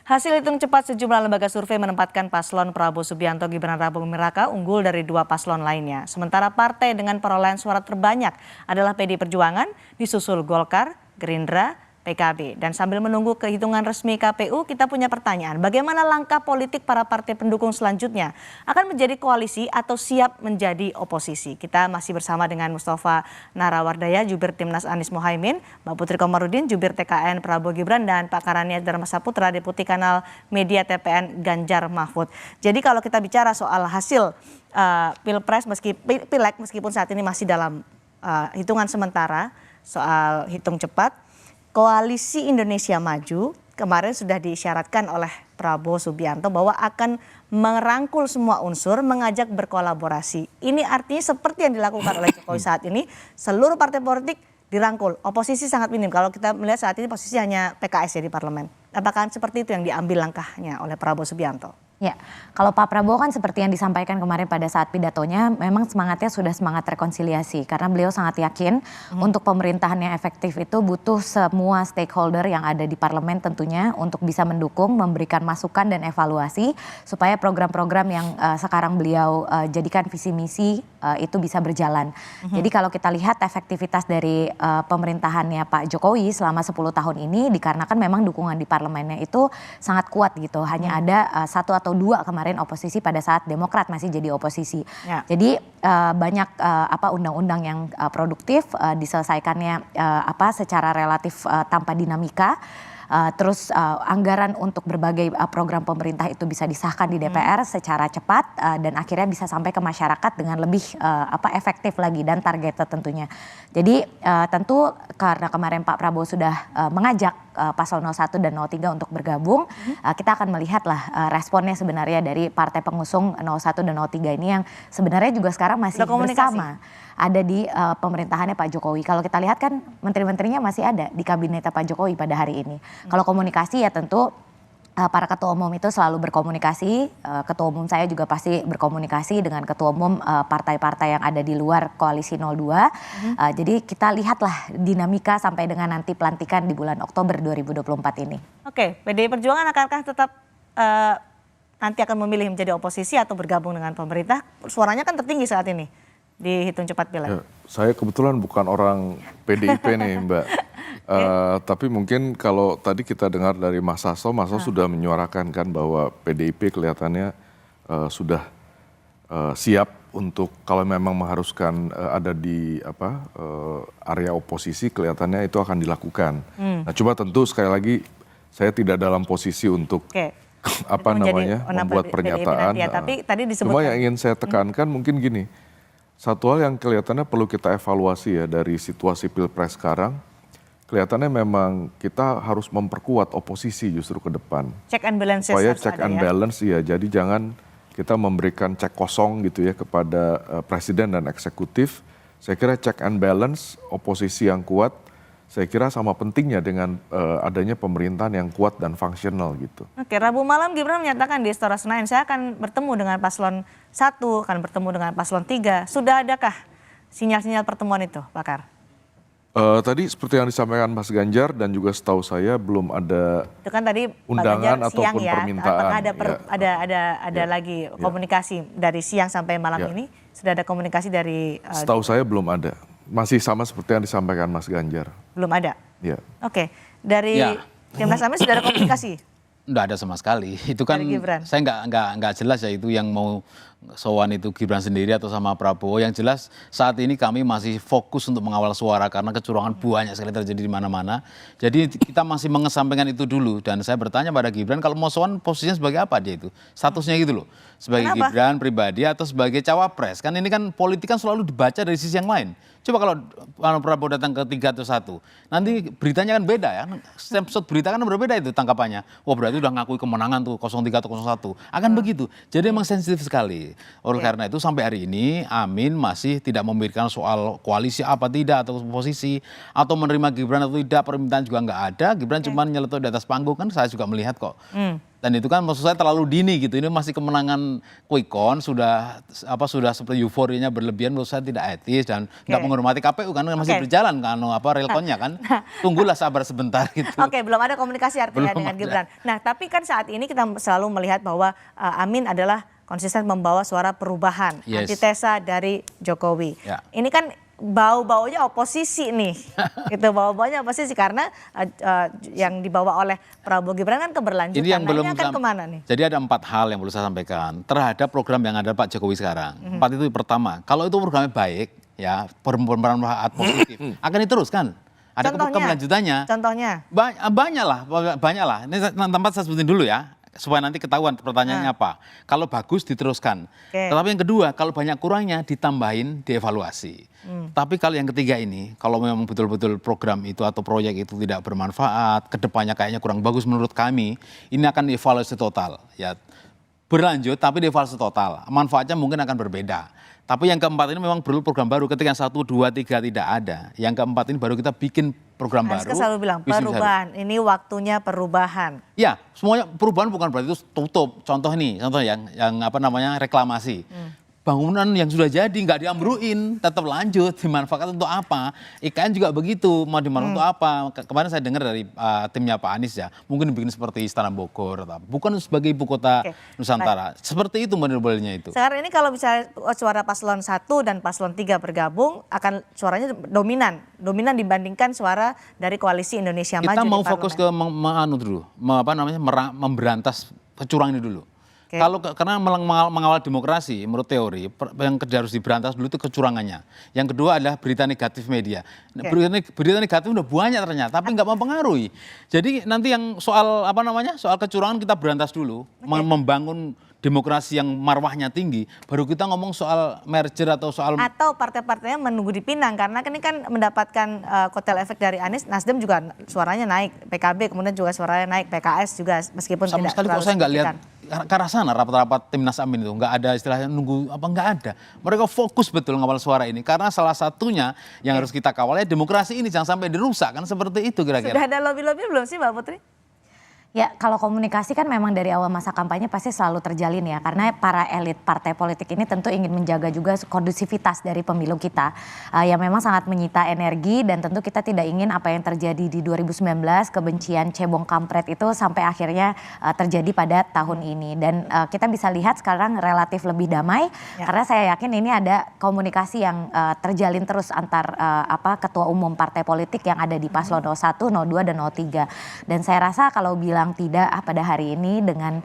Hasil hitung cepat sejumlah lembaga survei menempatkan paslon Prabowo Subianto Gibran Raka Buming Raka unggul dari dua paslon lainnya. Sementara partai dengan perolehan suara terbanyak adalah PDI Perjuangan, disusul Golkar, Gerindra, PKB. Dan sambil menunggu kehitungan resmi KPU, kita punya pertanyaan. Bagaimana langkah politik para partai pendukung selanjutnya? Akan menjadi koalisi atau siap menjadi oposisi? Kita masih bersama dengan Mustafa Narawardaya, Jubir Timnas Anies Mohaimin, Mbak Putri Komarudin, Jubir TKN Prabowo Gibran, dan Pak Karania Dharma Saputra, Deputi Kanal Media TPN Ganjar Mahfud. Jadi kalau kita bicara soal hasil Pilpres, Pileg meskipun saat ini masih dalam hitungan sementara soal hitung cepat, Koalisi Indonesia Maju kemarin sudah diisyaratkan oleh Prabowo Subianto bahwa akan merangkul semua unsur, mengajak berkolaborasi. Ini artinya seperti yang dilakukan oleh Jokowi saat ini, seluruh partai politik dirangkul. Oposisi sangat minim. Kalau kita melihat saat ini posisi hanya PKS ya di parlemen. Apakah seperti itu yang diambil langkahnya oleh Prabowo Subianto? Ya, kalau Pak Prabowo kan seperti yang disampaikan kemarin pada saat pidatonya, memang semangatnya sudah semangat rekonsiliasi. Karena beliau sangat yakin untuk pemerintahan yang efektif itu butuh semua stakeholder yang ada di parlemen tentunya untuk bisa mendukung, memberikan masukan dan evaluasi supaya program-program yang sekarang beliau jadikan visi misi itu bisa berjalan. Jadi kalau kita lihat efektivitas dari pemerintahannya Pak Jokowi selama 10 tahun ini dikarenakan memang dukungan di parlemennya itu sangat kuat gitu. Hanya ada satu atau dua kemarin oposisi pada saat Demokrat masih jadi oposisi. Ya. Jadi banyak undang-undang yang produktif diselesaikannya secara relatif tanpa dinamika. Terus anggaran untuk berbagai program pemerintah itu bisa disahkan di DPR secara cepat dan akhirnya bisa sampai ke masyarakat dengan lebih efektif lagi dan targeted tentunya. Jadi tentu karena kemarin Pak Prabowo sudah mengajak Paslon 01 dan 03 untuk bergabung, kita akan melihatlah responnya sebenarnya dari partai pengusung 01 dan 03 ini yang sebenarnya juga sekarang masih bersama. Ada di pemerintahannya Pak Jokowi. Kalau kita lihat kan menteri-menterinya masih ada di kabinet Pak Jokowi pada hari ini. Kalau komunikasi ya tentu para ketua umum itu selalu berkomunikasi. Ketua umum saya juga pasti berkomunikasi dengan ketua umum partai-partai yang ada di luar koalisi 02. Jadi kita lihatlah dinamika sampai dengan nanti pelantikan di bulan Oktober 2024 ini. Oke, PDI Perjuangan akankah tetap nanti akan memilih menjadi oposisi atau bergabung dengan pemerintah? Suaranya kan tertinggi saat ini dihitung cepat Pileg. Ya, saya kebetulan bukan orang PDIP nih Mbak. Tapi mungkin kalau tadi kita dengar dari Mas Hasto sudah menyuarakan kan bahwa PDIP kelihatannya sudah siap untuk kalau memang mengharuskan ada di area oposisi kelihatannya itu akan dilakukan. Nah coba tentu sekali lagi saya tidak dalam posisi untuk membuat pernyataan. Tapi tadi disebutkan. Cuma yang ingin saya tekankan mungkin gini. Satu hal yang kelihatannya perlu kita evaluasi ya dari situasi Pilpres sekarang, kelihatannya memang kita harus memperkuat oposisi justru ke depan. Check and balance. Supaya check and balance ya, jadi jangan kita memberikan cek kosong gitu ya kepada presiden dan eksekutif. Saya kira check and balance, oposisi yang kuat, saya kira sama pentingnya dengan adanya pemerintahan yang kuat dan fungsional gitu. Oke, Rabu malam Gibran menyatakan di Istora Senayan, saya akan bertemu dengan paslon 1, akan bertemu dengan paslon 3. Sudah adakah sinyal-sinyal pertemuan itu, Pak Kar? Tadi seperti yang disampaikan Mas Ganjar dan juga setahu saya belum ada itu kan tadi undangan ataupun ya, permintaan. Ada lagi komunikasi dari siang sampai malam ini? Sudah ada komunikasi dari... Setahu saya belum ada. Masih sama seperti yang disampaikan Mas Ganjar. Belum ada? Ya. Oke, dari Timnas Amin sudah ada komunikasi? Enggak ada sama sekali. Itu kan saya nggak jelas ya itu yang mau sowan itu Gibran sendiri atau sama Prabowo. Yang jelas saat ini kami masih fokus untuk mengawal suara karena kecurangan banyak sekali terjadi di mana-mana. Jadi kita masih mengesampingkan itu dulu dan saya bertanya pada Gibran kalau mau sowan posisinya sebagai apa dia itu? Statusnya gitu loh. Sebagai Gibran pribadi atau sebagai cawapres. Kan ini kan politik kan selalu dibaca dari sisi yang lain. Coba kalau Prabowo datang ke 3 atau 1, nanti beritanya kan beda ya. Setiap berita kan berbeda itu tangkapannya. Wah berarti udah ngakui kemenangan tuh 03 atau 01. Akan begitu. Jadi emang sensitif sekali. Oleh karena itu sampai hari ini Amin masih tidak memberikan soal koalisi apa tidak atau posisi. Atau menerima Gibran atau tidak, permintaan juga nggak ada. Gibran cuma nyeletuk di atas panggung kan saya juga melihat kok. Dan itu kan maksud saya terlalu dini gitu. Ini masih kemenangan quick count, sudah seperti euforianya berlebihan, menurut saya tidak etis dan nggak menghormati KPU kan masih berjalan kan real count-nya kan. Tunggulah sabar sebentar gitu. Oke, belum ada komunikasi artinya dengan Gibran. Nah, tapi kan saat ini kita selalu melihat bahwa Amin adalah konsisten membawa suara perubahan, antitesa dari Jokowi. Ini kan bau-baunya oposisi nih, gitu bau-baunya oposisi karena yang dibawa oleh Prabowo Gibran kan keberlanjutan. Ini yang belum akan kemana nih? Jadi ada 4 hal yang perlu saya sampaikan terhadap program yang ada Pak Jokowi sekarang. 4 itu pertama, kalau itu programnya baik, ya bermanfaat positif, akan diteruskan. Ada keberlanjutannya. Contohnya? Banyak lah. Ini tempat saya sebutin dulu ya, supaya nanti ketahuan pertanyaannya apa. Kalau bagus diteruskan. Tetapi yang kedua, kalau banyak kurangnya ditambahin, dievaluasi. Tapi kalau yang ketiga ini, kalau memang betul-betul program itu atau proyek itu tidak bermanfaat, kedepannya kayaknya kurang bagus menurut kami, ini akan dievaluasi total. Ya, berlanjut tapi dievaluasi total. Manfaatnya mungkin akan berbeda. Tapi yang keempat ini memang perlu program baru. Ketika 1, 2, 3 tidak ada. Yang keempat ini baru kita bikin program baru. Saya selalu bilang perubahan, ini waktunya perubahan. Ya, semuanya perubahan bukan berarti itu tutup. Contoh yang reklamasi. Bangunan yang sudah jadi nggak diambruin, tetap lanjut, dimanfaatkan untuk apa? IKN juga begitu, mau dimanfaatkan untuk apa? Kemarin saya dengar dari timnya Pak Anies ya, mungkin bikin seperti Istana Bogor, bukan sebagai ibu kota Nusantara. Seperti itu modelnya itu. Sekarang ini kalau misalnya suara paslon 1 dan paslon 3 bergabung, akan suaranya dominan dibandingkan suara dari koalisi Indonesia Maju. Kita mau fokus ke memberantas kecurangan ini dulu. Karena mengawal demokrasi, menurut teori yang harus diberantas dulu itu kecurangannya. Yang kedua adalah berita negatif media. Berita negatif udah banyak ternyata, tapi nggak mempengaruhi. Jadi nanti yang soal soal kecurangan kita berantas dulu, membangun demokrasi yang marwahnya tinggi, baru kita ngomong soal merger atau partai-partainya menunggu dipinang karena ini kan mendapatkan kotel efek dari Anies. Nasdem juga suaranya naik, PKB kemudian juga suaranya naik, PKS juga meskipun sama tidak sekali kok saya nggak lihat ke arah sana rapat-rapat Timnas Amin itu nggak ada istilahnya nunggu nggak ada. Mereka fokus betul ngawal suara ini karena salah satunya yang harus kita kawal ya demokrasi ini jangan sampai dirusak kan seperti itu kira-kira. Sudah ada lobby-lobby belum sih Mbak Putri? Ya, kalau komunikasi kan memang dari awal masa kampanye pasti selalu terjalin ya. Karena para elit partai politik ini tentu ingin menjaga juga kondusivitas dari pemilu kita. Yang memang sangat menyita energi dan tentu kita tidak ingin apa yang terjadi di 2019, kebencian cebong kampret itu sampai akhirnya terjadi pada tahun ini. Dan kita bisa lihat sekarang relatif lebih damai. Karena saya yakin ini ada komunikasi yang terjalin terus antar ketua umum partai politik yang ada di paslon 01, 02, dan 03. Dan saya rasa kalau bilang tidak pada hari ini dengan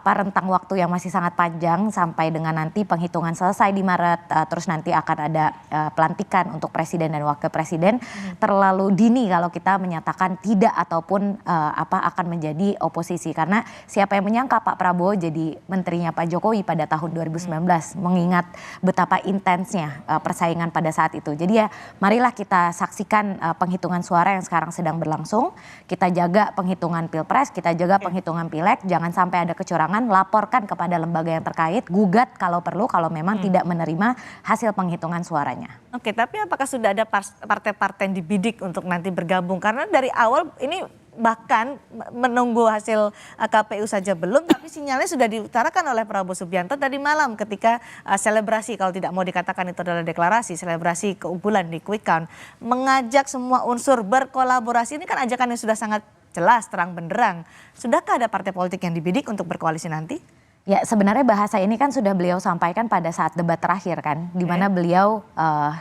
rentang waktu yang masih sangat panjang sampai dengan nanti penghitungan selesai di Maret, terus nanti akan ada pelantikan untuk presiden dan wakil presiden, terlalu dini kalau kita menyatakan tidak ataupun akan menjadi oposisi karena siapa yang menyangka Pak Prabowo jadi menterinya Pak Jokowi pada tahun 2019 mengingat betapa intensnya persaingan pada saat itu. Jadi ya marilah kita saksikan penghitungan suara yang sekarang sedang berlangsung, kita jaga penghitungan Pilpres, kita jaga penghitungan Pileg, jangan sampai ada kecurangan, laporkan kepada lembaga yang terkait, gugat kalau perlu kalau memang tidak menerima hasil penghitungan suaranya. Oke, tapi apakah sudah ada partai-partai yang dibidik untuk nanti bergabung? Karena dari awal ini bahkan menunggu hasil KPU saja belum, tapi sinyalnya sudah diutarakan oleh Prabowo Subianto tadi malam ketika selebrasi, kalau tidak mau dikatakan itu adalah deklarasi, selebrasi keunggulan di quick count, mengajak semua unsur berkolaborasi. Ini kan ajakan yang sudah sangat jelas, terang benderang. Sudahkah ada partai politik yang dibidik untuk berkoalisi nanti? Ya sebenarnya bahasa ini kan sudah beliau sampaikan pada saat debat terakhir kan, di mana beliau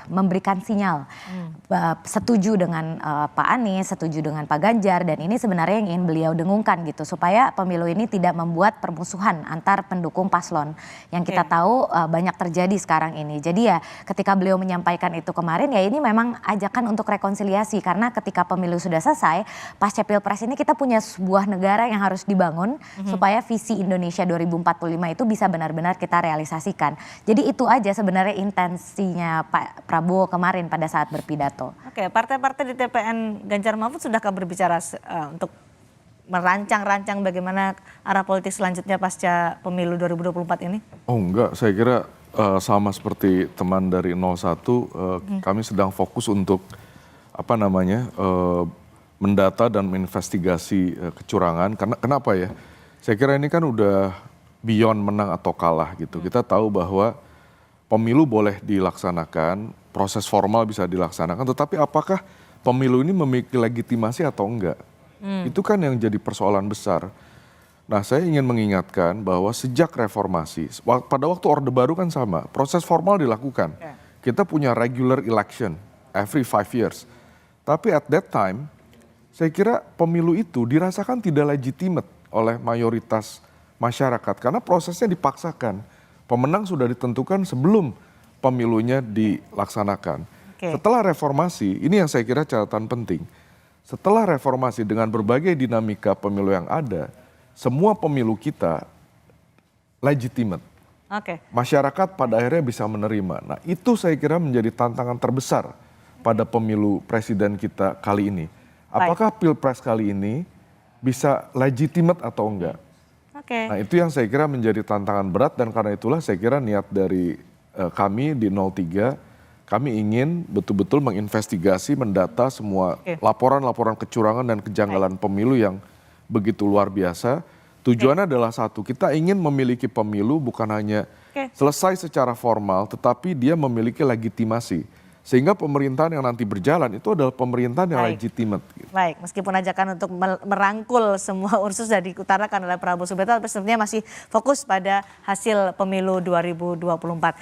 memberikan sinyal setuju dengan Pak Anies, setuju dengan Pak Ganjar, dan ini sebenarnya yang ingin beliau dengungkan gitu supaya pemilu ini tidak membuat permusuhan antar pendukung paslon yang kita tahu banyak terjadi sekarang ini. Jadi ya ketika beliau menyampaikan itu kemarin ya ini memang ajakan untuk rekonsiliasi karena ketika pemilu sudah selesai pasca Pilpres ini kita punya sebuah negara yang harus dibangun supaya visi Indonesia 2045 itu bisa benar-benar kita realisasikan. Jadi itu aja sebenarnya intensinya Pak Prabowo kemarin pada saat berpidato. Oke, partai-partai di TPN Ganjar Mahfud sudahkah berbicara untuk merancang-rancang bagaimana arah politik selanjutnya pasca pemilu 2024 ini? Oh enggak, saya kira sama seperti teman dari 01, kami sedang fokus untuk mendata dan menginvestigasi kecurangan. Karena kenapa ya? Saya kira ini kan udah beyond menang atau kalah gitu. Kita tahu bahwa pemilu boleh dilaksanakan, proses formal bisa dilaksanakan, tetapi apakah pemilu ini memiliki legitimasi atau enggak? Itu kan yang jadi persoalan besar. Nah, saya ingin mengingatkan bahwa sejak reformasi, pada waktu Orde Baru kan sama, proses formal dilakukan. Kita punya regular election every 5 years. Tapi at that time, saya kira pemilu itu dirasakan tidak legitimate oleh mayoritas masyarakat karena prosesnya dipaksakan. Pemenang sudah ditentukan sebelum pemilunya dilaksanakan. Setelah reformasi, ini yang saya kira catatan penting. Setelah reformasi dengan berbagai dinamika pemilu yang ada, semua pemilu kita legitimate. Masyarakat pada akhirnya bisa menerima. Nah, itu saya kira menjadi tantangan terbesar pada pemilu presiden kita kali ini. Apakah pilpres kali ini bisa legitimate atau enggak? Nah, itu yang saya kira menjadi tantangan berat dan karena itulah saya kira niat dari kami di 03, kami ingin betul-betul menginvestigasi, mendata semua laporan-laporan kecurangan dan kejanggalan pemilu yang begitu luar biasa. Tujuannya adalah satu, kita ingin memiliki pemilu bukan hanya selesai secara formal, tetapi dia memiliki legitimasi. Sehingga pemerintahan yang nanti berjalan itu adalah pemerintahan yang legitimate. Baik, meskipun ajakan untuk merangkul semua unsur sudah diutarakan oleh Prabowo Subianto, tapi sebenarnya masih fokus pada hasil pemilu 2024.